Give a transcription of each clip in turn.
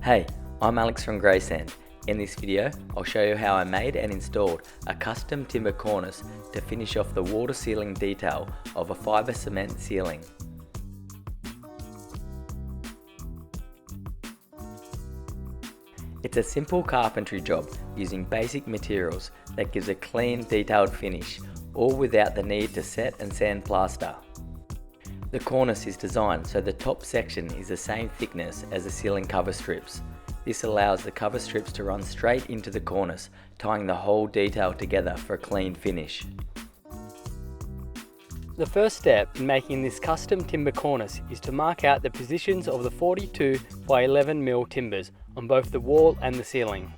Hey, I'm Alex from Graysand. In this video, I'll show you how I made and installed a custom timber cornice to finish off the wall-to-ceiling detail of a fibre cement ceiling. It's a simple carpentry job using basic materials that gives a clean, detailed finish, all without the need to set and sand plaster. The cornice is designed so the top section is the same thickness as the ceiling cover strips. This allows the cover strips to run straight into the cornice, tying the whole detail together for a clean finish. The first step in making this custom timber cornice is to mark out the positions of the 42 by 11mm timbers on both the wall and the ceiling.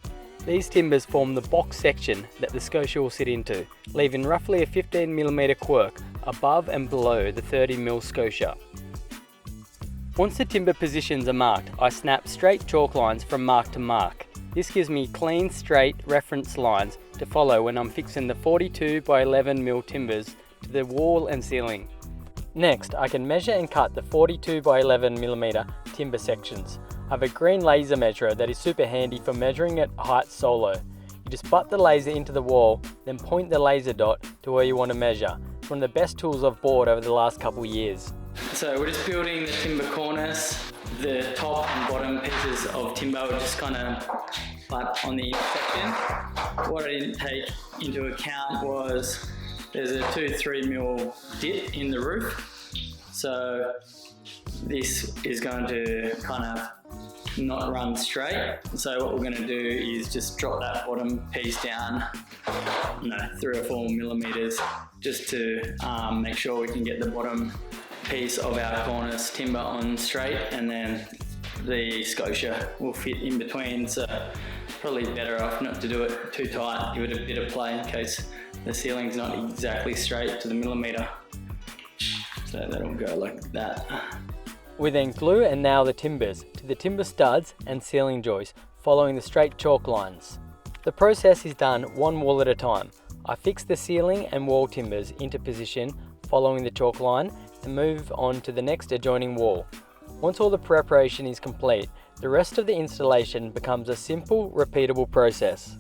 These timbers form the box section that the scotia will sit into, leaving roughly a 15mm quirk above and below the 30mm scotia. Once the timber positions are marked, I snap straight chalk lines from mark to mark. This gives me clean, straight reference lines to follow when I'm fixing the 42 by 11mm timbers to the wall and ceiling. Next, I can measure and cut the 42 by 11mm timber sections. I have a green laser measurer that is super handy for measuring at height solo. You just butt the laser into the wall, then point the laser dot to where you want to measure. It's one of the best tools I've bought over the last couple of years. So we're just building the timber cornice. The top and bottom pieces of timber are just kind of butt on the intersection. What I didn't take into account was there's a 2-3mm dip in the roof. So this is going to kind of not run straight. So what we're going to do is just drop that bottom piece down, 3 or 4 millimeters, just to make sure we can get the bottom piece of our cornice timber on straight, and then the scotia will fit in between. So probably better off not to do it too tight, give it a bit of play in case the ceiling's not exactly straight to the millimeter. So that'll go like that. We then glue and nail the timbers to the timber studs and ceiling joists, following the straight chalk lines. The process is done one wall at a time. I fix the ceiling and wall timbers into position following the chalk line and move on to the next adjoining wall. Once all the preparation is complete, the rest of the installation becomes a simple, repeatable process.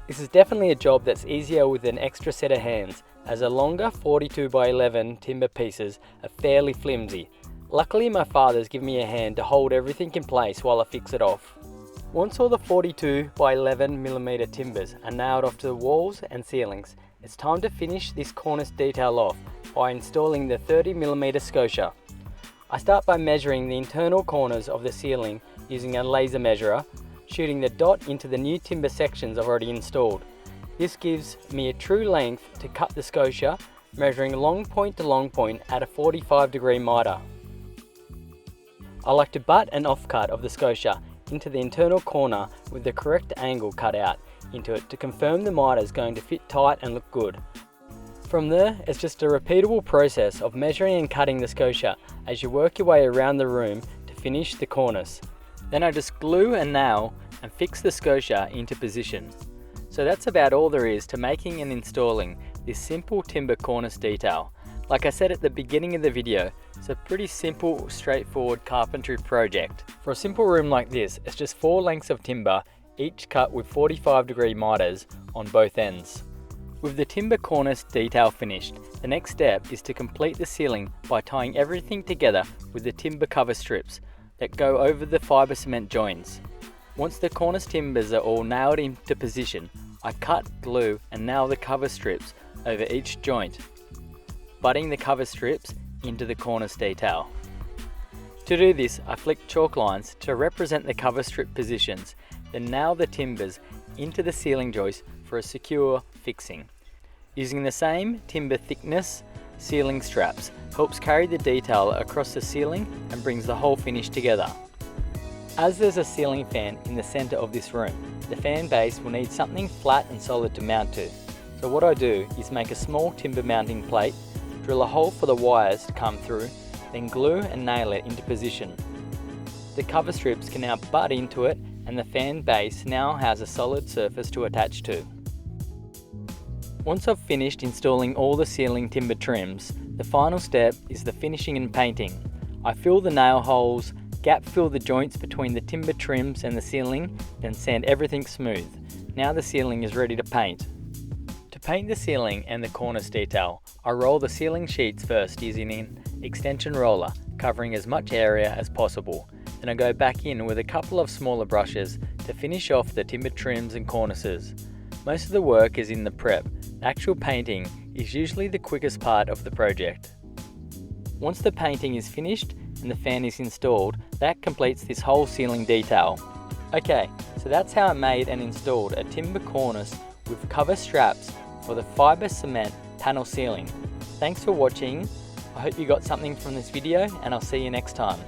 This is definitely a job that's easier with an extra set of hands, as a longer 42 by 11 timber pieces are fairly flimsy. Luckily my father's given me a hand to hold everything in place while I fix it off. Once all the 42 by 11mm timbers are nailed off to the walls and ceilings, it's time to finish this cornice detail off by installing the 30mm scotia. I start by measuring the internal corners of the ceiling using a laser measurer, shooting the dot into the new timber sections I've already installed. This gives me a true length to cut the scotia, measuring long point to long point at a 45-degree miter. I like to butt an offcut of the scotia into the internal corner with the correct angle cut out into it to confirm the miter is going to fit tight and look good. From there, it's just a repeatable process of measuring and cutting the scotia as you work your way around the room to finish the cornice. Then I just glue and nail and fix the scotia into position. So that's about all there is to making and installing this simple timber cornice detail. Like I said at the beginning of the video, it's a pretty simple, straightforward carpentry project. For a simple room like this, it's just 4 lengths of timber, each cut with 45-degree miters on both ends. With the timber cornice detail finished, the next step is to complete the ceiling by tying everything together with the timber cover strips that go over the fibre cement joints. Once the cornice timbers are all nailed into position, I cut, glue and nail the cover strips over each joint, butting the cover strips into the cornice detail. To do this, I flick chalk lines to represent the cover strip positions, then nail the timbers into the ceiling joist for a secure fixing. Using the same timber thickness ceiling straps helps carry the detail across the ceiling and brings the whole finish together. As there's a ceiling fan in the center of this room, the fan base will need something flat and solid to mount to. So what I do is make a small timber mounting plate, drill a hole for the wires to come through, then glue and nail it into position. The cover strips can now butt into it and the fan base now has a solid surface to attach to. Once I've finished installing all the ceiling timber trims, the The final step is the finishing and painting. I fill the nail holes, gap fill the joints between the timber trims and the ceiling, then sand everything smooth. Now the ceiling is ready to paint. To paint the ceiling and the cornice detail, I roll the ceiling sheets first using an extension roller, covering as much area as possible. Then I go back in with a couple of smaller brushes to finish off the timber trims and cornices. Most of the work is in the prep. The actual painting is usually the quickest part of the project. Once the painting is finished and the fan is installed, that completes this whole ceiling detail. Okay, so that's how I made and installed a timber cornice with cover straps for the fibre cement panel ceiling. Thanks for watching. I hope you got something from this video, and I'll see you next time.